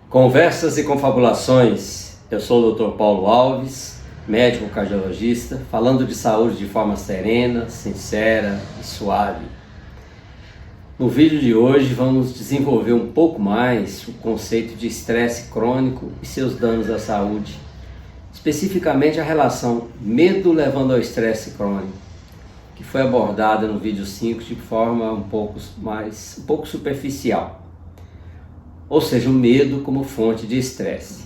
Conversas e confabulações. Eu sou o Dr. Paulo Alves, médico cardiologista, falando de saúde de forma serena, sincera e suave. No vídeo de hoje vamos desenvolver um pouco mais o conceito de estresse crônico e seus danos à saúde, especificamente a relação medo levando ao estresse crônico, que foi abordada no vídeo 5 de forma um pouco superficial. Ou seja, o medo como fonte de estresse.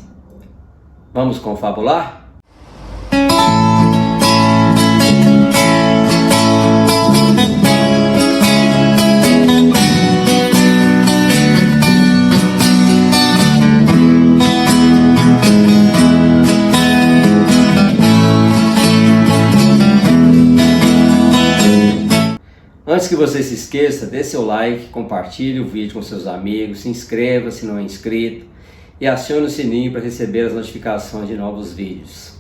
Vamos confabular? Antes que você se esqueça, dê seu like, compartilhe o vídeo com seus amigos, se inscreva se não é inscrito e acione o sininho para receber as notificações de novos vídeos.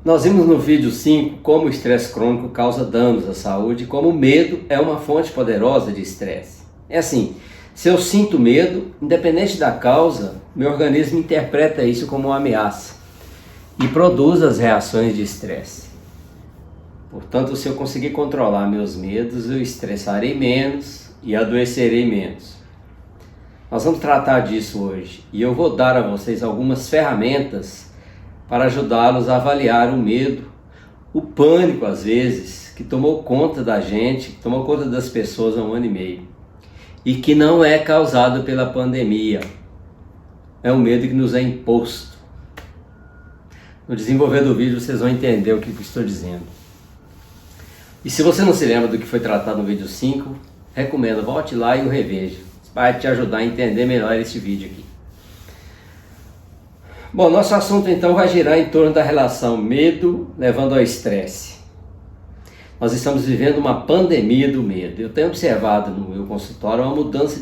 Nós vimos no vídeo 5 como o estresse crônico causa danos à saúde e como o medo é uma fonte poderosa de estresse. É assim, se eu sinto medo, independente da causa, meu organismo interpreta isso como uma ameaça e produz as reações de estresse. Portanto, se eu conseguir controlar meus medos, eu estressarei menos e adoecerei menos. Nós vamos tratar disso hoje e eu vou dar a vocês algumas ferramentas para ajudá-los a avaliar o medo, o pânico às vezes, que tomou conta da gente, que tomou conta das pessoas há 1 ano e meio e que não é causado pela pandemia, é um medo que nos é imposto. No desenvolver do vídeo vocês vão entender o que eu estou dizendo. E se você não se lembra do que foi tratado no vídeo 5, recomendo, volte lá e o reveja. Isso vai te ajudar a entender melhor esse vídeo aqui. Bom, nosso assunto então vai girar em torno da relação medo levando ao estresse. Nós estamos vivendo uma pandemia do medo. Eu tenho observado no meu consultório uma mudança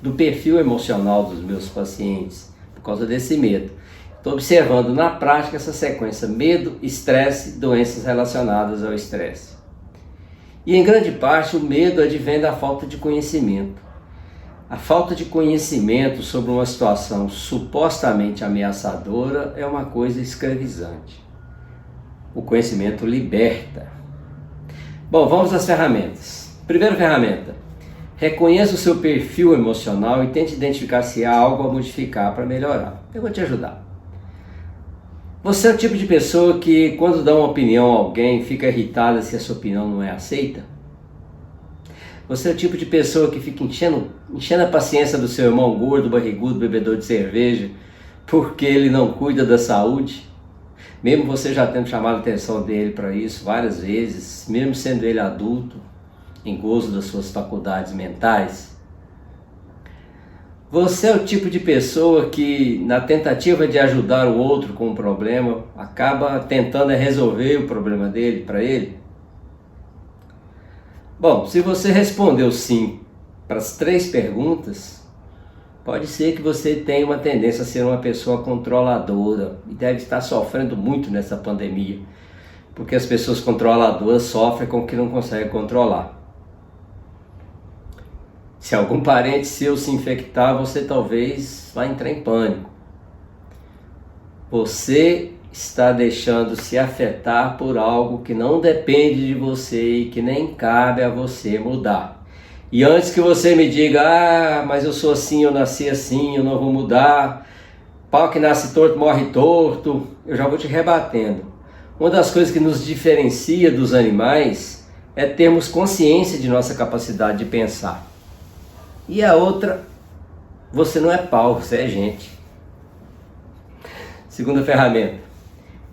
do perfil emocional dos meus pacientes por causa desse medo. Estou observando na prática essa sequência: medo, estresse, doenças relacionadas ao estresse. E em grande parte o medo advém da falta de conhecimento. A falta de conhecimento sobre uma situação supostamente ameaçadora é uma coisa escravizante. O conhecimento liberta. Bom, vamos às ferramentas. Primeira ferramenta: reconheça o seu perfil emocional e tente identificar se há algo a modificar para melhorar. Eu vou te ajudar. Você é o tipo de pessoa que, quando dá uma opinião a alguém, fica irritada se a sua opinião não é aceita? Você é o tipo de pessoa que fica enchendo a paciência do seu irmão gordo, barrigudo, bebedor de cerveja, porque ele não cuida da saúde? Mesmo você já tendo chamado a atenção dele para isso várias vezes, mesmo sendo ele adulto, em gozo das suas faculdades mentais? Você é o tipo de pessoa que, na tentativa de ajudar o outro com um problema, acaba tentando resolver o problema dele para ele? Bom, se você respondeu sim para as 3 perguntas, pode ser que você tenha uma tendência a ser uma pessoa controladora e deve estar sofrendo muito nessa pandemia, porque as pessoas controladoras sofrem com o que não conseguem controlar. Se algum parente seu se infectar, você talvez vá entrar em pânico. Você está deixando se afetar por algo que não depende de você e que nem cabe a você mudar. E antes que você me diga, mas eu sou assim, eu nasci assim, eu não vou mudar, pau que nasce torto morre torto, eu já vou te rebatendo. Uma das coisas que nos diferencia dos animais é termos consciência de nossa capacidade de pensar. E a outra, você não é pau, você é gente. Segunda ferramenta: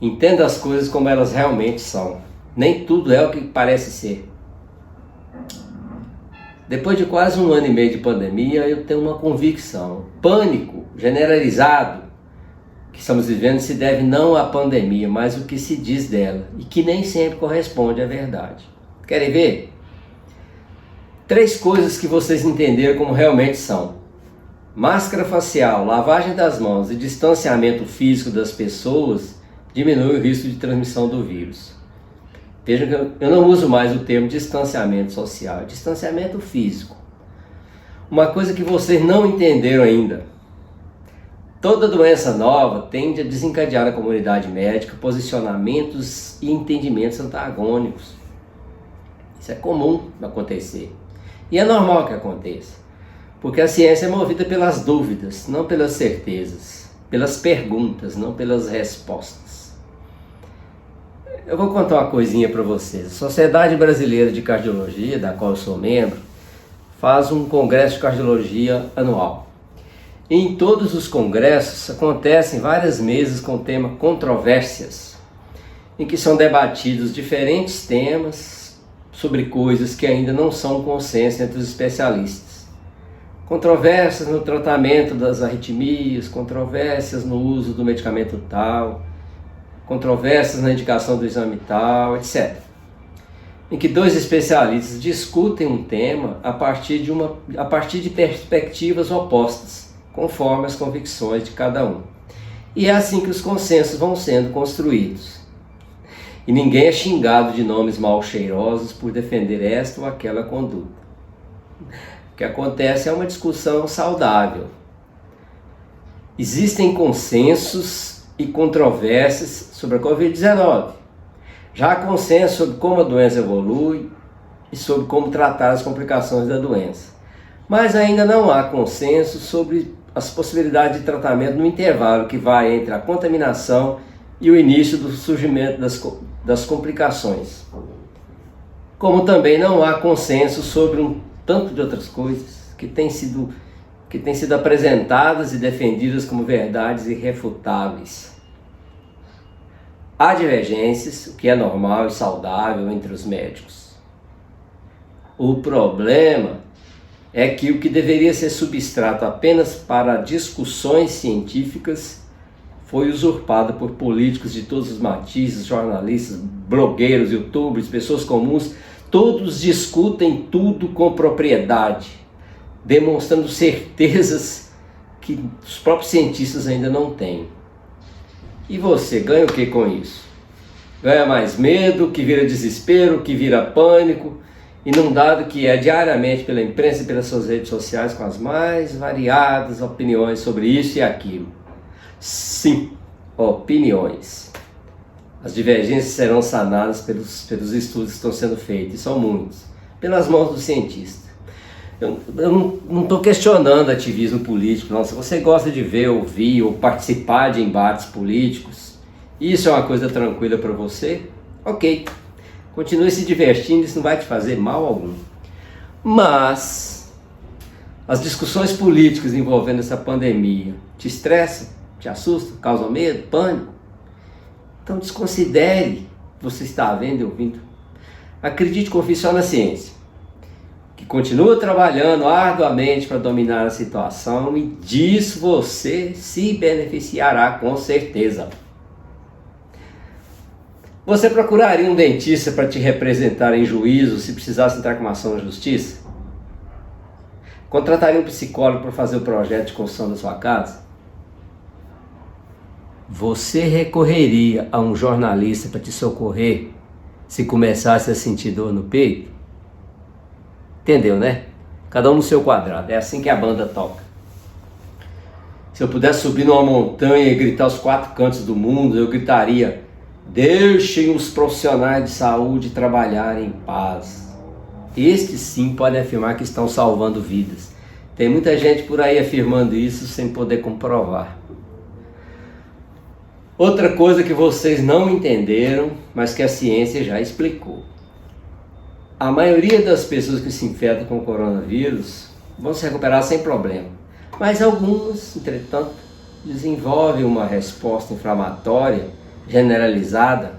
entenda as coisas como elas realmente são. Nem tudo é o que parece ser. Depois de quase 1 ano e meio de pandemia, eu tenho uma convicção: o pânico generalizado que estamos vivendo se deve não à pandemia, mas o que se diz dela, e que nem sempre corresponde à verdade. Querem ver? 3 coisas que vocês entenderam como realmente são: máscara facial, lavagem das mãos e distanciamento físico das pessoas diminui o risco de transmissão do vírus. Vejam que eu não uso mais o termo distanciamento social, é distanciamento físico. Uma coisa que vocês não entenderam ainda: toda doença nova tende a desencadear na comunidade médica posicionamentos e entendimentos antagônicos. Isso é comum acontecer. E é normal que aconteça, porque a ciência é movida pelas dúvidas, não pelas certezas, pelas perguntas, não pelas respostas. Eu vou contar uma coisinha para vocês. A Sociedade Brasileira de Cardiologia, da qual eu sou membro, faz um congresso de cardiologia anual. E em todos os congressos acontecem várias mesas com o tema controvérsias, em que são debatidos diferentes temas sobre coisas que ainda não são consenso entre os especialistas. Controvérsias no tratamento das arritmias, controvérsias no uso do medicamento tal, controvérsias na indicação do exame tal, etc. Em que dois especialistas discutem um tema a partir de perspectivas opostas, conforme as convicções de cada um. E é assim que os consensos vão sendo construídos. E ninguém é xingado de nomes mal cheirosos por defender esta ou aquela conduta. O que acontece é uma discussão saudável. Existem consensos e controvérsias sobre a Covid-19. Já há consenso sobre como a doença evolui e sobre como tratar as complicações da doença. Mas ainda não há consenso sobre as possibilidades de tratamento no intervalo que vai entre a contaminação e o início do surgimento das complicações. Como também não há consenso sobre um tanto de outras coisas que têm sido apresentadas e defendidas como verdades irrefutáveis. Há divergências, o que é normal e saudável entre os médicos. O problema é que o que deveria ser substrato apenas para discussões científicas foi usurpado por políticos de todos os matizes, jornalistas, blogueiros, youtubers, pessoas comuns. Todos discutem tudo com propriedade, demonstrando certezas que os próprios cientistas ainda não têm. E você ganha o que com isso? Ganha mais medo, que vira desespero, que vira pânico, inundado que é diariamente pela imprensa e pelas suas redes sociais com as mais variadas opiniões sobre isso e aquilo. Sim, opiniões. As divergências serão sanadas pelos estudos que estão sendo feitos, e são muitos, pelas mãos do cientista. Eu não estou questionando ativismo político, não. Se você gosta de ver, ouvir ou participar de embates políticos, isso é uma coisa tranquila para você, ok. Continue se divertindo, isso não vai te fazer mal algum. Mas as discussões políticas envolvendo essa pandemia te estressam, te assustam, causam medo, pânico? Então desconsidere o que você está vendo e ouvindo. Acredite, confie só na ciência, que continua trabalhando arduamente para dominar a situação, e disso você se beneficiará com certeza. Você procuraria um dentista para te representar em juízo se precisasse entrar com uma ação na justiça? Contrataria um psicólogo para fazer o projeto de construção da sua casa? Você recorreria a um jornalista para te socorrer se começasse a sentir dor no peito? Entendeu, né? Cada um no seu quadrado. É assim que a banda toca. Se eu pudesse subir numa montanha e gritar aos quatro cantos do mundo, eu gritaria: deixem os profissionais de saúde trabalharem em paz. Estes sim podem afirmar que estão salvando vidas. Tem muita gente por aí afirmando isso sem poder comprovar. Outra coisa que vocês não entenderam, mas que a ciência já explicou. A maioria das pessoas que se infectam com o coronavírus vão se recuperar sem problema. Mas algumas, entretanto, desenvolvem uma resposta inflamatória generalizada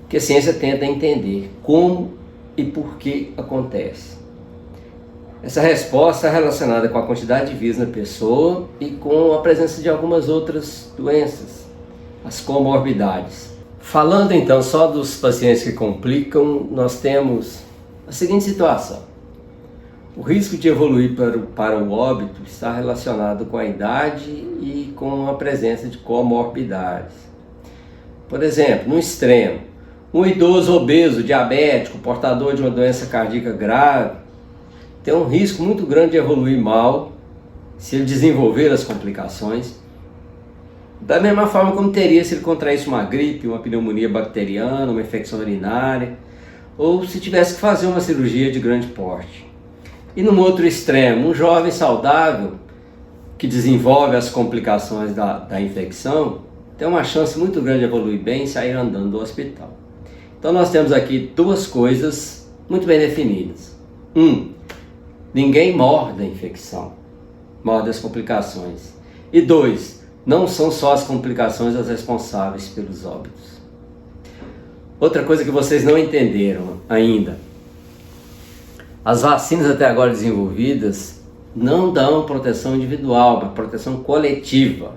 que a ciência tenta entender como e por que acontece. Essa resposta é relacionada com a quantidade de vírus na pessoa e com a presença de algumas outras doenças, as comorbidades. Falando então só dos pacientes que complicam, nós temos a seguinte situação. O risco de evoluir para o óbito está relacionado com a idade e com a presença de comorbidades. Por exemplo, no extremo, um idoso obeso, diabético, portador de uma doença cardíaca grave, tem um risco muito grande de evoluir mal se ele desenvolver as complicações, da mesma forma como teria se ele contraísse uma gripe, uma pneumonia bacteriana, uma infecção urinária, ou se tivesse que fazer uma cirurgia de grande porte. E no outro extremo, um jovem saudável que desenvolve as complicações da infecção tem uma chance muito grande de evoluir bem e sair andando do hospital. Então nós temos aqui duas coisas muito bem definidas. Ninguém morre da infecção, morre das complicações. E 2, não são só as complicações as responsáveis pelos óbitos. Outra coisa que vocês não entenderam ainda: as vacinas até agora desenvolvidas não dão proteção individual, mas proteção coletiva.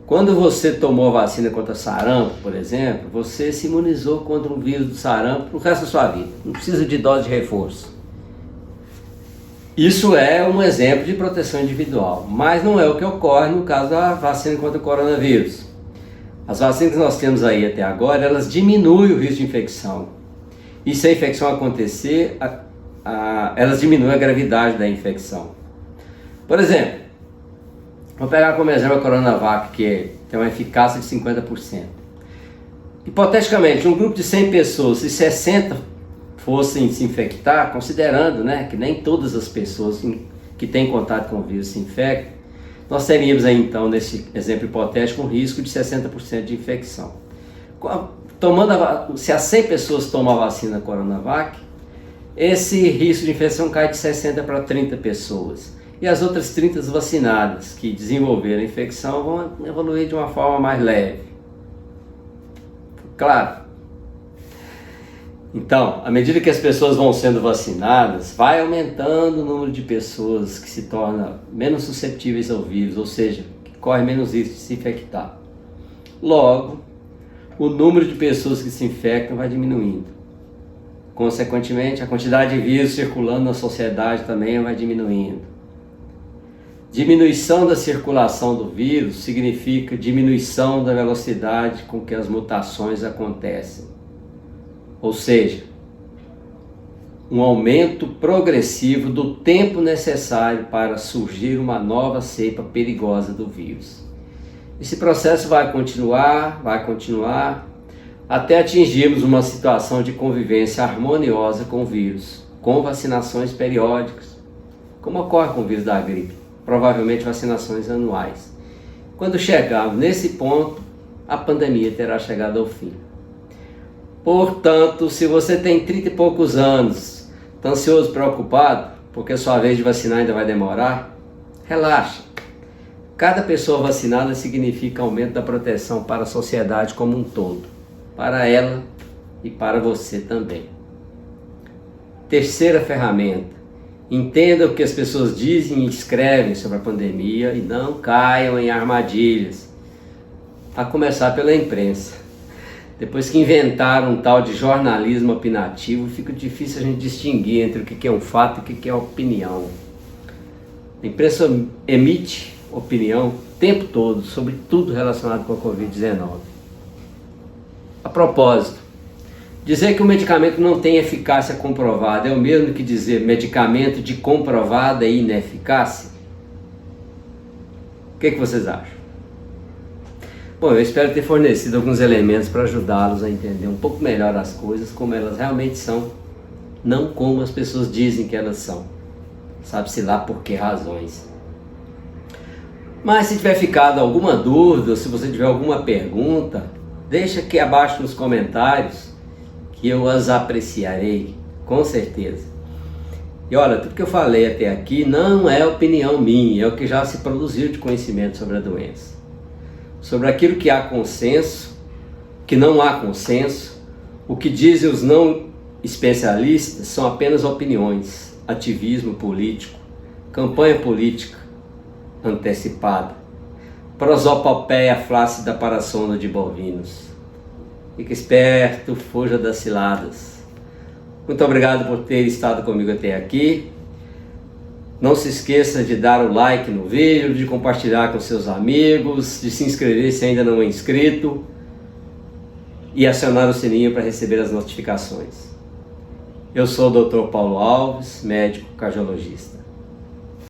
Quando você tomou a vacina contra sarampo, por exemplo, você se imunizou contra um vírus do sarampo para o resto da sua vida. Não precisa de dose de reforço. Isso é um exemplo de proteção individual, mas não é o que ocorre no caso da vacina contra o coronavírus. As vacinas que nós temos aí até agora, elas diminuem o risco de infecção. E se a infecção acontecer, elas diminuem a gravidade da infecção. Por exemplo, vou pegar como exemplo a Coronavac, que tem uma eficácia de 50%. Hipoteticamente, um grupo de 100 pessoas, se 60 fossem se infectar, considerando, né, que nem todas as pessoas que têm contato com o vírus se infectam, nós teríamos aí então, nesse exemplo hipotético, um risco de 60% de infecção. Se as 100 pessoas tomam a vacina Coronavac, esse risco de infecção cai de 60 para 30 pessoas. E as outras 30 vacinadas que desenvolveram a infecção vão evoluir de uma forma mais leve. Claro. Então, à medida que as pessoas vão sendo vacinadas, vai aumentando o número de pessoas que se tornam menos suscetíveis ao vírus, ou seja, que correm menos risco de se infectar. Logo, o número de pessoas que se infectam vai diminuindo. Consequentemente, a quantidade de vírus circulando na sociedade também vai diminuindo. Diminuição da circulação do vírus significa diminuição da velocidade com que as mutações acontecem. Ou seja, um aumento progressivo do tempo necessário para surgir uma nova cepa perigosa do vírus. Esse processo vai continuar, até atingirmos uma situação de convivência harmoniosa com o vírus, com vacinações periódicas, como ocorre com o vírus da gripe, provavelmente vacinações anuais. Quando chegarmos nesse ponto, a pandemia terá chegado ao fim. Portanto, se você tem 30 e poucos anos, está ansioso, preocupado, porque a sua vez de vacinar ainda vai demorar, relaxa. Cada pessoa vacinada significa aumento da proteção para a sociedade como um todo, para ela e para você também. Terceira ferramenta: entenda o que as pessoas dizem e escrevem sobre a pandemia e não caiam em armadilhas, a começar pela imprensa. Depois que inventaram um tal de jornalismo opinativo, fica difícil a gente distinguir entre o que é um fato e o que é opinião. A imprensa emite opinião o tempo todo sobre tudo relacionado com a Covid-19. A propósito, dizer que o medicamento não tem eficácia comprovada é o mesmo que dizer medicamento de comprovada ineficácia? O que vocês acham? Bom, eu espero ter fornecido alguns elementos para ajudá-los a entender um pouco melhor as coisas como elas realmente são, não como as pessoas dizem que elas são. Sabe-se lá por que razões. Mas se tiver ficado alguma dúvida, ou se você tiver alguma pergunta, deixa aqui abaixo nos comentários que eu as apreciarei, com certeza. E olha, tudo que eu falei até aqui não é opinião minha, é o que já se produziu de conhecimento sobre a doença. Sobre aquilo que há consenso, que não há consenso, o que dizem os não especialistas são apenas opiniões, ativismo político, campanha política antecipada, prosopopeia flácida para a sonda de bovinos. Fique esperto, fuja das ciladas. Muito obrigado por ter estado comigo até aqui. Não se esqueça de dar o like no vídeo, de compartilhar com seus amigos, de se inscrever se ainda não é inscrito e acionar o sininho para receber as notificações. Eu sou o Dr. Paulo Alves, médico cardiologista.